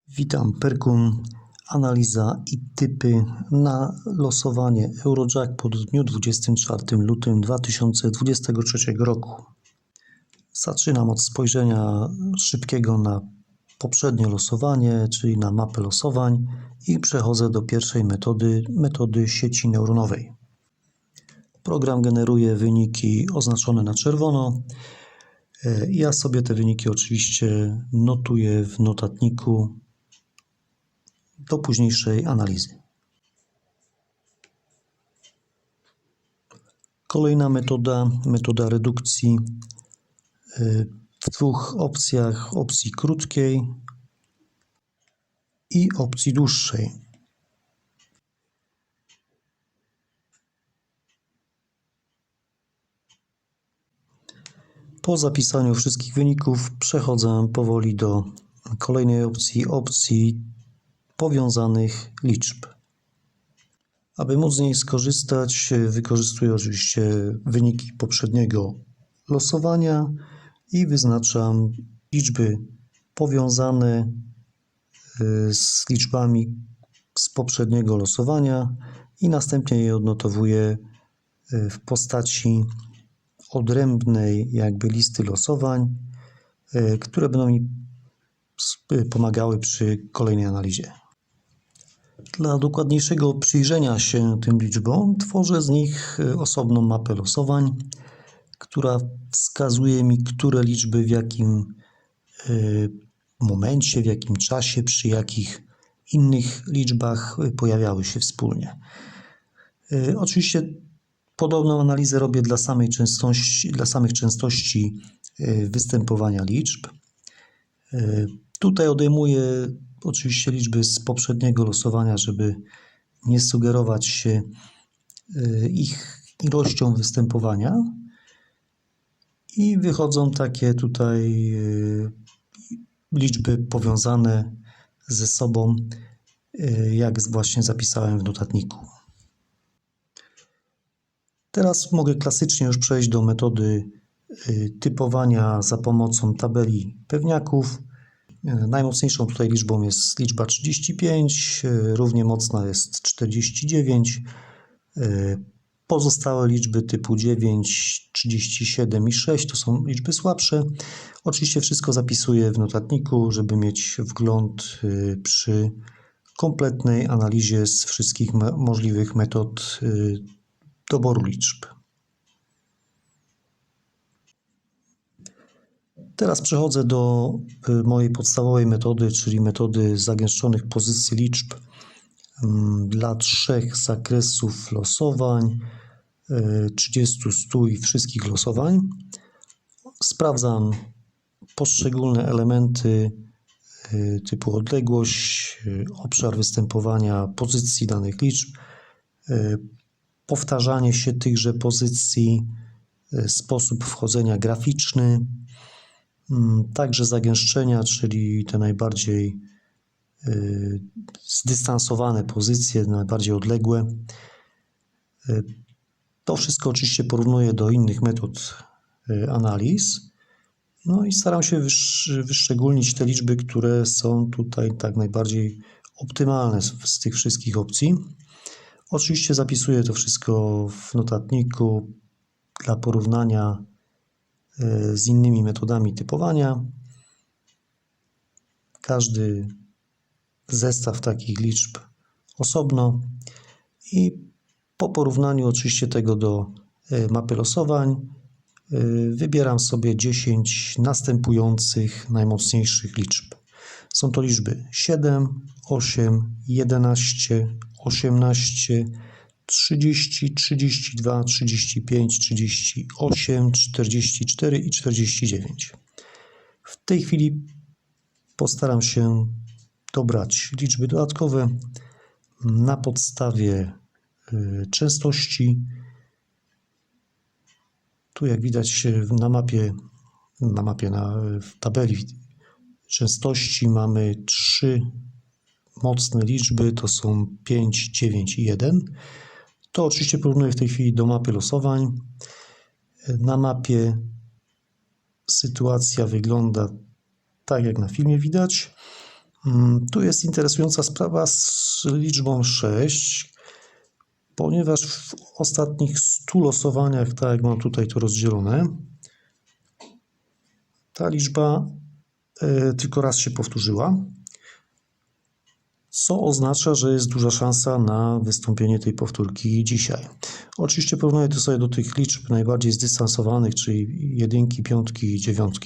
Witam, Perkun. Analiza i typy na losowanie Eurojackpot w dniu 24 lutym 2023 roku. Zaczynam od spojrzenia szybkiego na poprzednie losowanie, czyli na mapę losowań i przechodzę do pierwszej metody sieci neuronowej. Program generuje wyniki oznaczone na czerwono. Ja sobie te wyniki oczywiście notuję w notatniku do późniejszej analizy. Kolejna metoda redukcji w dwóch opcjach, opcji krótkiej i opcji dłuższej. Po zapisaniu wszystkich wyników przechodzę powoli do kolejnej opcji powiązanych liczb. Aby móc z niej skorzystać, wykorzystuję oczywiście wyniki poprzedniego losowania i wyznaczam liczby powiązane z liczbami z poprzedniego losowania i następnie je odnotowuję w postaci odrębnej jakby listy losowań, które będą mi pomagały przy kolejnej analizie. Dla dokładniejszego przyjrzenia się tym liczbom tworzę z nich osobną mapę losowań, która wskazuje mi, które liczby w jakim momencie, w jakim czasie, przy jakich innych liczbach pojawiały się wspólnie. Oczywiście podobną analizę robię dla samych częstości występowania liczb. Tutaj odejmuję oczywiście liczby z poprzedniego losowania, żeby nie sugerować się ich ilością występowania. I wychodzą takie tutaj liczby powiązane ze sobą, jak właśnie zapisałem w notatniku. Teraz mogę klasycznie już przejść do metody typowania za pomocą tabeli pewniaków. Najmocniejszą tutaj liczbą jest liczba 35, równie mocna jest 49. Pozostałe liczby typu 9, 37 i 6 to są liczby słabsze. Oczywiście wszystko zapisuję w notatniku, żeby mieć wgląd przy kompletnej analizie z wszystkich możliwych metod doboru liczb. Teraz przechodzę do mojej podstawowej metody, czyli metody zagęszczonych pozycji liczb dla 3 zakresów losowań, 30, 100 i wszystkich losowań. Sprawdzam poszczególne elementy typu odległość, obszar występowania pozycji danych liczb, powtarzanie się tychże pozycji, sposób wchodzenia graficzny, także zagęszczenia, czyli te najbardziej zdystansowane pozycje, najbardziej odległe. To wszystko oczywiście porównuję do innych metod analiz. No i staram się wyszczególnić te liczby, które są tutaj tak najbardziej optymalne z tych wszystkich opcji. Oczywiście zapisuję to wszystko w notatniku dla porównania z innymi metodami typowania. Każdy zestaw takich liczb osobno i po porównaniu oczywiście tego do mapy losowań wybieram sobie 10 następujących najmocniejszych liczb. Są to liczby 7, 8, 11, 18, 30, 32, 35, 38, 44 i 49. W tej chwili postaram się dobrać liczby dodatkowe na podstawie częstości. Tu jak widać w tabeli częstości mamy 3 mocne liczby, to są 5, 9 i 1. To oczywiście porównuję w tej chwili do mapy losowań. Na mapie sytuacja wygląda tak, jak na filmie widać. Tu jest interesująca sprawa z liczbą 6, ponieważ w ostatnich 100 losowaniach, tak jak mam tutaj to rozdzielone, ta liczba tylko raz się powtórzyła, co oznacza, że jest duża szansa na wystąpienie tej powtórki dzisiaj. Oczywiście porównuję to sobie do tych liczb najbardziej zdystansowanych, czyli 1, 5 i 9,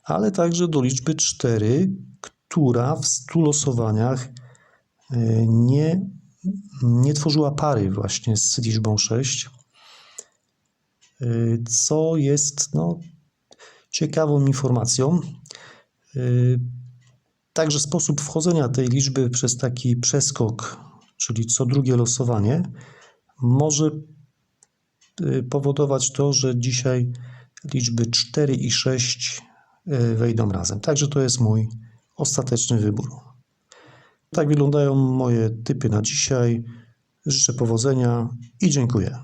ale także do liczby 4, która w 100 losowaniach nie tworzyła pary właśnie z liczbą 6, co jest ciekawą informacją. Także sposób wchodzenia tej liczby przez taki przeskok, czyli co drugie losowanie, może powodować to, że dzisiaj liczby 4 i 6 wejdą razem. Także to jest mój ostateczny wybór. Tak wyglądają moje typy na dzisiaj. Życzę powodzenia i dziękuję.